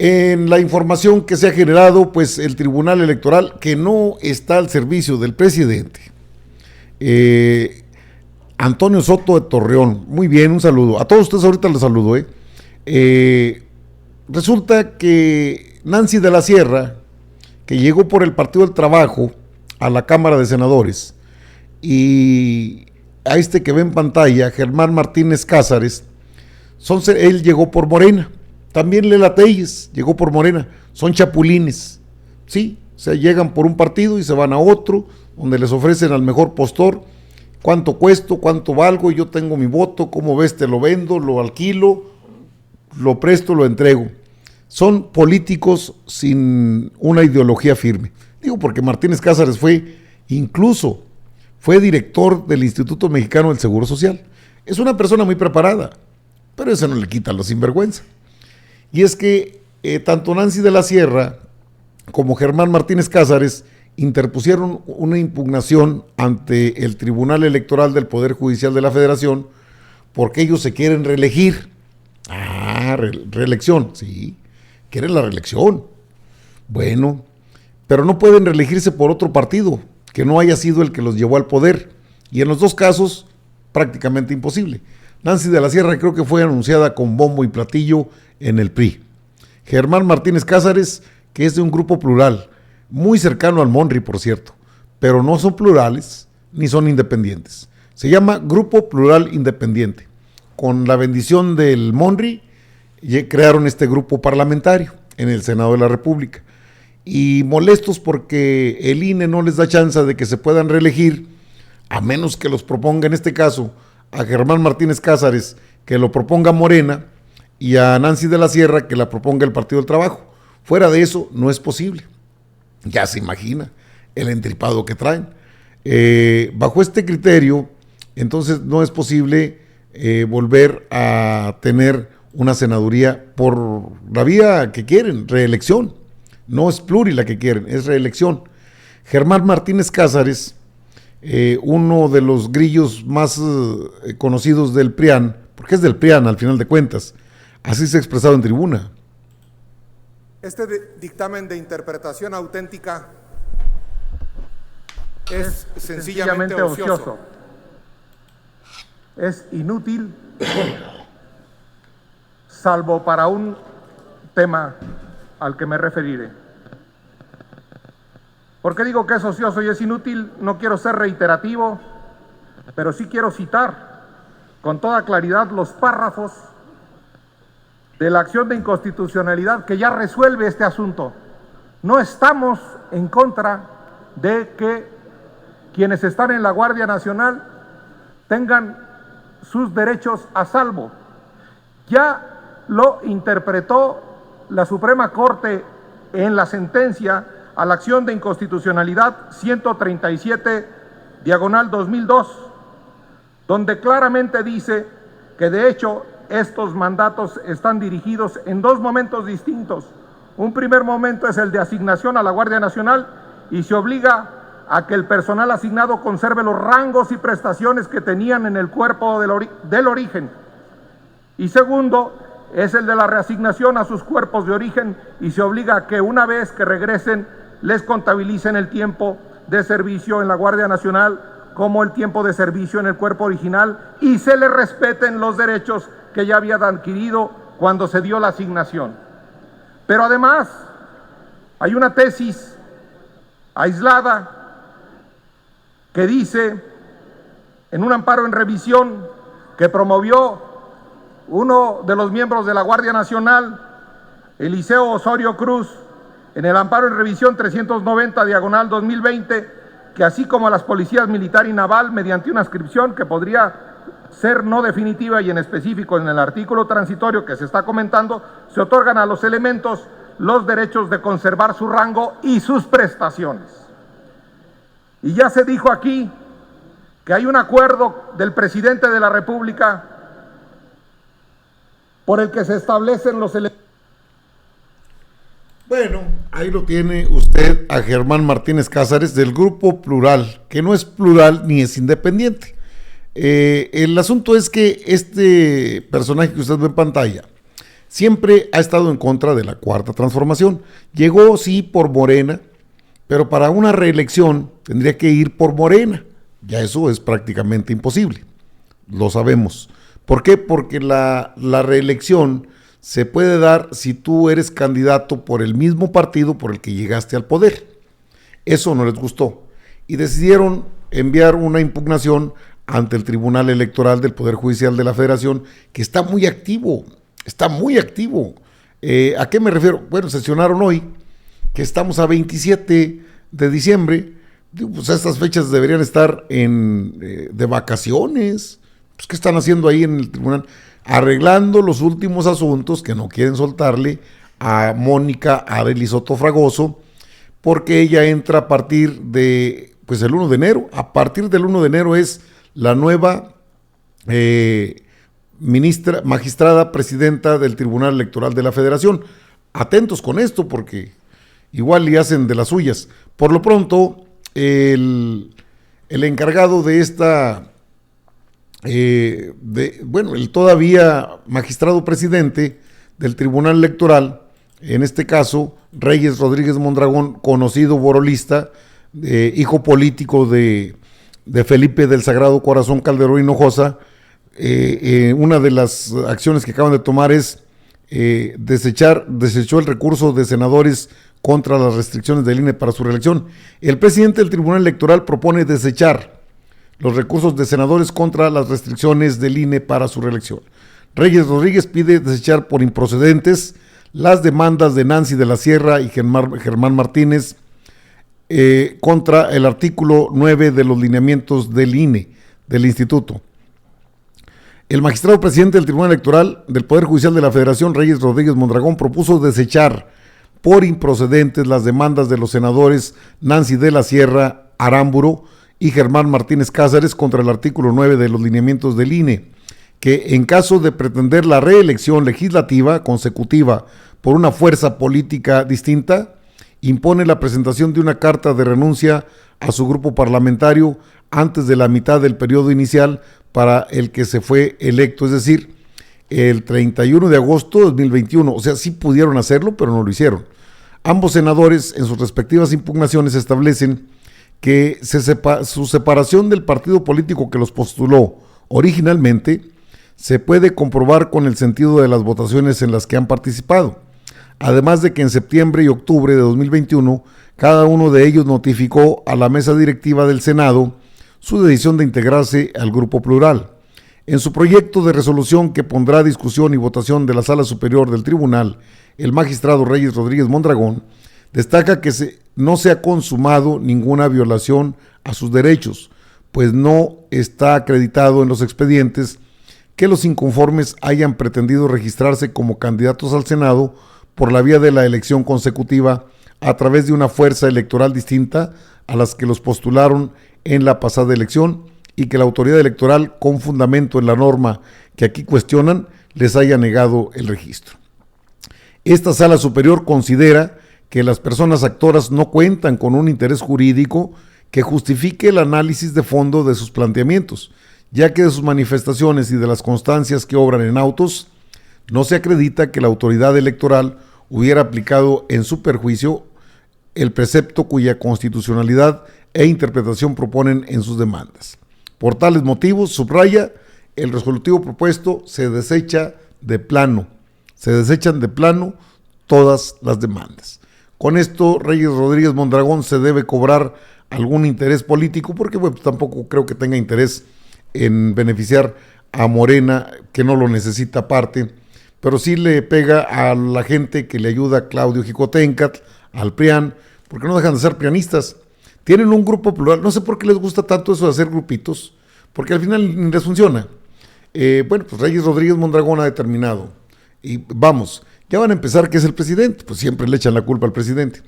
En la información que se ha generado, pues el Tribunal Electoral, que no está al servicio del presidente, Antonio Soto de Torreón, muy bien, un saludo. A todos ustedes ahorita les saludo. Resulta que Nancy de la Sierra, que llegó por el Partido del Trabajo a la Cámara de Senadores, y a este que ve en pantalla, Germán Martínez Cázares, él llegó por Morena. También Lela Telles llegó por Morena. Son chapulines, ¿sí? O sea, llegan por un partido y se van a otro, donde les ofrecen al mejor postor, cuánto cuesto, cuánto valgo, yo tengo mi voto, cómo ves, te lo vendo, lo alquilo, lo presto, lo entrego. Son políticos sin una ideología firme. Digo, porque Martínez Cázares fue director del Instituto Mexicano del Seguro Social. Es una persona muy preparada, pero eso no le quita lo sinvergüenza. Y es que tanto Nancy de la Sierra como Germán Martínez Cázares interpusieron una impugnación ante el Tribunal Electoral del Poder Judicial de la Federación porque ellos se quieren reelegir. Reelección, sí, quieren la reelección. Bueno, pero no pueden reelegirse por otro partido que no haya sido el que los llevó al poder. Y en los dos casos, prácticamente imposible. Nancy de la Sierra creo que fue anunciada con bombo y platillo en el PRI. Germán Martínez Cázares, que es de un grupo plural, muy cercano al Monri, por cierto, pero no son plurales ni son independientes. Se llama Grupo Plural Independiente. Con la bendición del Monri, crearon este grupo parlamentario en el Senado de la República. Y molestos porque el INE no les da chance de que se puedan reelegir, a menos que los proponga, en este caso, a Germán Martínez Cázares, que lo proponga Morena, y a Nancy de la Sierra, que la proponga el Partido del Trabajo. Fuera de eso, no es posible. Ya se imagina el entripado que traen. Bajo este criterio, entonces no es posible volver a tener una senaduría por la vía que quieren, reelección. No es pluri la que quieren, es reelección. Germán Martínez Cázares, uno de los grillos más conocidos del PRIAN, porque es del PRIAN al final de cuentas, así se ha expresado en tribuna. Este dictamen de interpretación auténtica es sencillamente ocioso. Es inútil, salvo para un tema al que me referiré. ¿Por qué digo que es ocioso y es inútil? No quiero ser reiterativo, pero sí quiero citar con toda claridad los párrafos de la acción de inconstitucionalidad que ya resuelve este asunto. No estamos en contra de que quienes están en la Guardia Nacional tengan sus derechos a salvo. Ya lo interpretó la Suprema Corte en la sentencia a la acción de inconstitucionalidad 137/2002, donde claramente dice que de hecho estos mandatos están dirigidos en dos momentos distintos. Un primer momento es el de asignación a la Guardia Nacional y se obliga a que el personal asignado conserve los rangos y prestaciones que tenían en el cuerpo del origen. Y segundo es el de la reasignación a sus cuerpos de origen y se obliga a que una vez que regresen les contabilicen el tiempo de servicio en la Guardia Nacional como el tiempo de servicio en el cuerpo original y se les respeten los derechos que ya habían adquirido cuando se dio la asignación. Pero además hay una tesis aislada que dice, en un amparo en revisión que promovió uno de los miembros de la Guardia Nacional, Eliseo Osorio Cruz, en el amparo en revisión 390/2020, que así como a las policías militar y naval, mediante una adscripción que podría ser no definitiva y en específico en el artículo transitorio que se está comentando, se otorgan a los elementos los derechos de conservar su rango y sus prestaciones. Y ya se dijo aquí que hay un acuerdo del presidente de la República por el que se establecen los elementos. Bueno, ahí lo tiene usted a Germán Martínez Cázares del Grupo Plural, que no es plural ni es independiente. El asunto es que este personaje que usted ve en pantalla siempre ha estado en contra de la Cuarta Transformación. Llegó, sí, por Morena, pero para una reelección tendría que ir por Morena. Ya eso es prácticamente imposible, lo sabemos. ¿Por qué? Porque la reelección se puede dar si tú eres candidato por el mismo partido por el que llegaste al poder. Eso no les gustó y decidieron enviar una impugnación ante el Tribunal Electoral del Poder Judicial de la Federación, que está muy activo, está muy activo. ¿A qué me refiero? Bueno, sesionaron hoy, que estamos a 27 de diciembre, pues estas fechas deberían estar de vacaciones. Pues, ¿qué están haciendo ahí en el tribunal? Arreglando los últimos asuntos que no quieren soltarle a Mónica Arely Soto Fragoso, porque ella entra a partir de, pues el 1 de enero. A partir del 1 de enero es la nueva magistrada presidenta del Tribunal Electoral de la Federación. Atentos con esto, porque igual le hacen de las suyas. Por lo pronto, el encargado de esta, el todavía magistrado presidente del Tribunal Electoral, en este caso, Reyes Rodríguez Mondragón, conocido borolista, hijo político de Felipe del Sagrado Corazón Calderón Hinojosa, una de las acciones que acaban de tomar es desechó el recurso de senadores contra las restricciones del INE para su reelección. El presidente del Tribunal Electoral propone desechar los recursos de senadores contra las restricciones del INE para su reelección. Reyes Rodríguez pide desechar por improcedentes las demandas de Nancy de la Sierra y Germán Martínez contra el artículo 9 de los lineamientos del INE, del instituto. El magistrado presidente del Tribunal Electoral del Poder Judicial de la Federación, Reyes Rodríguez Mondragón, propuso desechar por improcedentes las demandas de los senadores Nancy de la Sierra Aramburo y Germán Martínez Cázares contra el artículo 9 de los lineamientos del INE, que en caso de pretender la reelección legislativa consecutiva por una fuerza política distinta, impone la presentación de una carta de renuncia a su grupo parlamentario antes de la mitad del periodo inicial para el que se fue electo, es decir, el 31 de agosto de 2021. O sea, sí pudieron hacerlo, pero no lo hicieron. Ambos senadores, en sus respectivas impugnaciones, establecen que su separación del partido político que los postuló originalmente se puede comprobar con el sentido de las votaciones en las que han participado. Además de que en septiembre y octubre de 2021, cada uno de ellos notificó a la mesa directiva del Senado su decisión de integrarse al Grupo Plural. En su proyecto de resolución que pondrá a discusión y votación de la Sala Superior del Tribunal, el magistrado Reyes Rodríguez Mondragón destaca que no se ha consumado ninguna violación a sus derechos, pues no está acreditado en los expedientes que los inconformes hayan pretendido registrarse como candidatos al Senado por la vía de la elección consecutiva a través de una fuerza electoral distinta a las que los postularon en la pasada elección, y que la autoridad electoral, con fundamento en la norma que aquí cuestionan, les haya negado el registro. Esta Sala Superior considera que las personas actoras no cuentan con un interés jurídico que justifique el análisis de fondo de sus planteamientos, ya que de sus manifestaciones y de las constancias que obran en autos, no se acredita que la autoridad electoral hubiera aplicado en su perjuicio el precepto cuya constitucionalidad e interpretación proponen en sus demandas. Por tales motivos, subraya, el resolutivo propuesto se desecha de plano, se desechan de plano todas las demandas. Con esto, Reyes Rodríguez Mondragón se debe cobrar algún interés político, porque bueno, tampoco creo que tenga interés en beneficiar a Morena, que no lo necesita aparte, pero sí le pega a la gente que le ayuda a Claudio Jicotencatl, al PRIAN, porque no dejan de ser prianistas. Tienen un grupo plural, no sé por qué les gusta tanto eso de hacer grupitos, porque al final ni les funciona. Pues Reyes Rodríguez Mondragón ha determinado, y vamos, ya van a empezar que es el presidente, pues siempre le echan la culpa al presidente.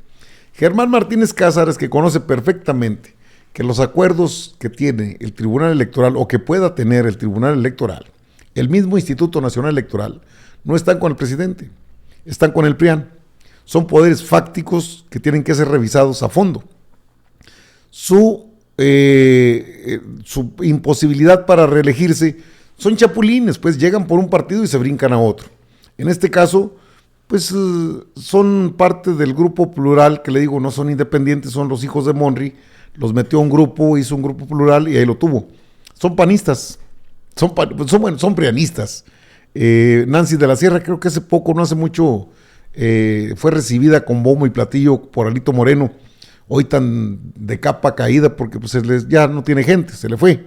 Germán Martínez Cázares, que conoce perfectamente que los acuerdos que tiene el Tribunal Electoral o que pueda tener el Tribunal Electoral, el mismo Instituto Nacional Electoral, no están con el presidente, están con el PRIAN. Son poderes fácticos que tienen que ser revisados a fondo. Su imposibilidad para reelegirse son chapulines, pues llegan por un partido y se brincan a otro. En este caso, pues son parte del grupo plural, que le digo, no son independientes, son los hijos de Monry, los metió a un grupo, hizo un grupo plural y ahí lo tuvo. Son panistas, son prianistas. Nancy de la Sierra, creo que hace poco, no hace mucho, fue recibida con bombo y platillo por Alito Moreno, hoy tan de capa caída porque pues ya no tiene gente, se le fue.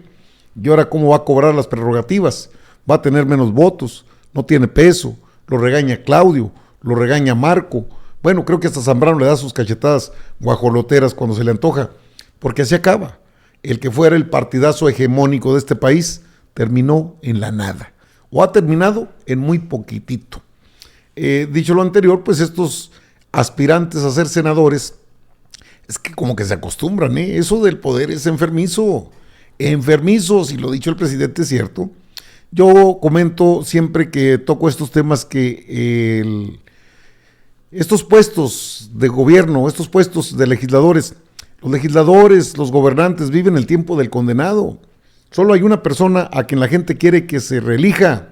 Y ahora cómo va a cobrar las prerrogativas, va a tener menos votos, no tiene peso, lo regaña Claudio, lo regaña Marco. Bueno, creo que hasta Zambrano le da sus cachetadas guajoloteras cuando se le antoja, porque así acaba. El que fuera el partidazo hegemónico de este país terminó en la nada, o ha terminado en muy poquitito. Dicho lo anterior, pues estos aspirantes a ser senadores, es que como que se acostumbran, eso del poder es enfermizo, si lo ha dicho el presidente es cierto. Yo comento siempre que toco estos temas que estos puestos de gobierno, estos puestos de legisladores, los gobernantes viven el tiempo del condenado. Solo hay una persona a quien la gente quiere que se reelija,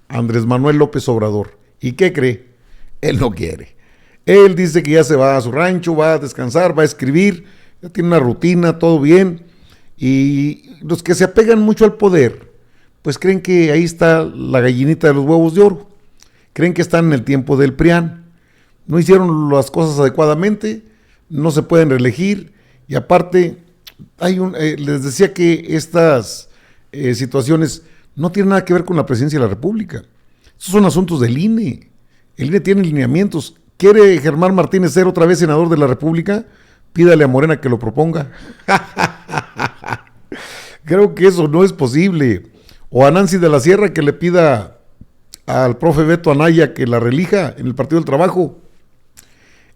Andrés Manuel López Obrador. ¿Y qué cree? Él no quiere. Él dice que ya se va a su rancho, va a descansar, va a escribir, ya tiene una rutina, todo bien. Y los que se apegan mucho al poder, pues creen que ahí está la gallinita de los huevos de oro. Creen que están en el tiempo del PRIAN. No hicieron las cosas adecuadamente, no se pueden reelegir. Y aparte, les decía que estas situaciones no tienen nada que ver con la presidencia de la República. Estos son asuntos del INE. El INE tiene lineamientos. ¿Quiere Germán Martínez ser otra vez senador de la República? Pídale a Morena que lo proponga. Creo que eso no es posible. O a Nancy de la Sierra que le pida al profe Beto Anaya que la reelija en el Partido del Trabajo.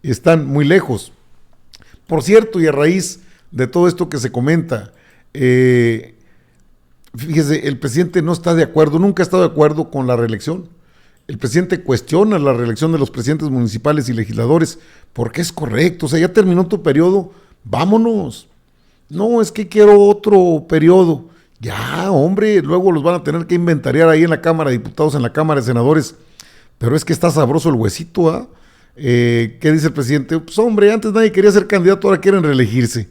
Están muy lejos. Por cierto, y a raíz de todo esto que se comenta, fíjese, el presidente no está de acuerdo, nunca ha estado de acuerdo con la reelección. El presidente cuestiona la reelección de los presidentes municipales y legisladores porque es correcto, o sea, ya terminó tu periodo, vámonos. No, es que quiero otro periodo. Ya, hombre, luego los van a tener que inventariar ahí en la Cámara de Diputados, en la Cámara de Senadores, pero es que está sabroso el huesito, ¿ah? ¿Qué dice el presidente? Pues hombre, antes nadie quería ser candidato, ahora quieren reelegirse.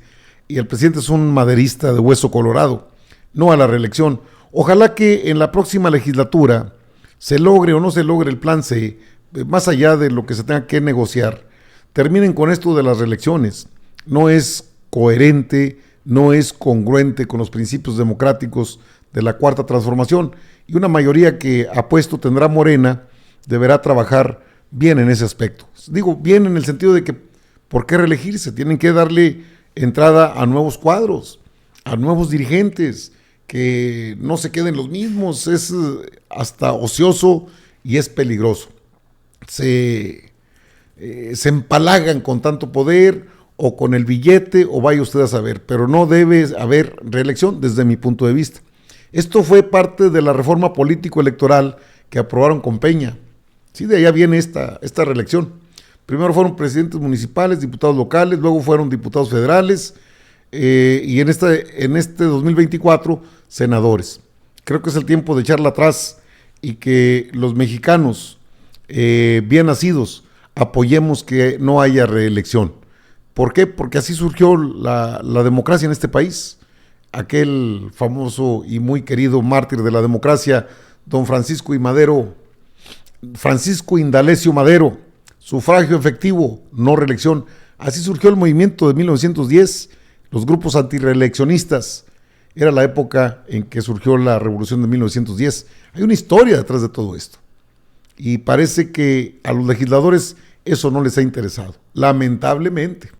Y el presidente es un maderista de hueso colorado, no a la reelección. Ojalá que en la próxima legislatura se logre o no se logre el plan C, más allá de lo que se tenga que negociar, terminen con esto de las reelecciones. No es coherente, no es congruente con los principios democráticos de la Cuarta Transformación, y una mayoría que apuesto tendrá Morena deberá trabajar bien en ese aspecto. Digo bien en el sentido de que ¿por qué reelegirse? Tienen que darle entrada a nuevos cuadros, a nuevos dirigentes, que no se queden los mismos. Es hasta ocioso y es peligroso. Se empalagan con tanto poder o con el billete, o vaya usted a saber, pero no debe haber reelección desde mi punto de vista. Esto fue parte de la reforma político-electoral que aprobaron con Peña. Sí, de allá viene esta reelección. Primero fueron presidentes municipales, diputados locales, luego fueron diputados federales, y en este 2024, senadores. Creo que es el tiempo de echarla atrás y que los mexicanos bien nacidos apoyemos que no haya reelección. ¿Por qué? Porque así surgió la democracia en este país. Aquel famoso y muy querido mártir de la democracia, don Francisco Indalecio Madero, sufragio efectivo, no reelección. Así surgió el movimiento de 1910, los grupos antireeleccionistas. Era la época en que surgió la revolución de 1910. Hay una historia detrás de todo esto. Y parece que a los legisladores eso no les ha interesado, lamentablemente.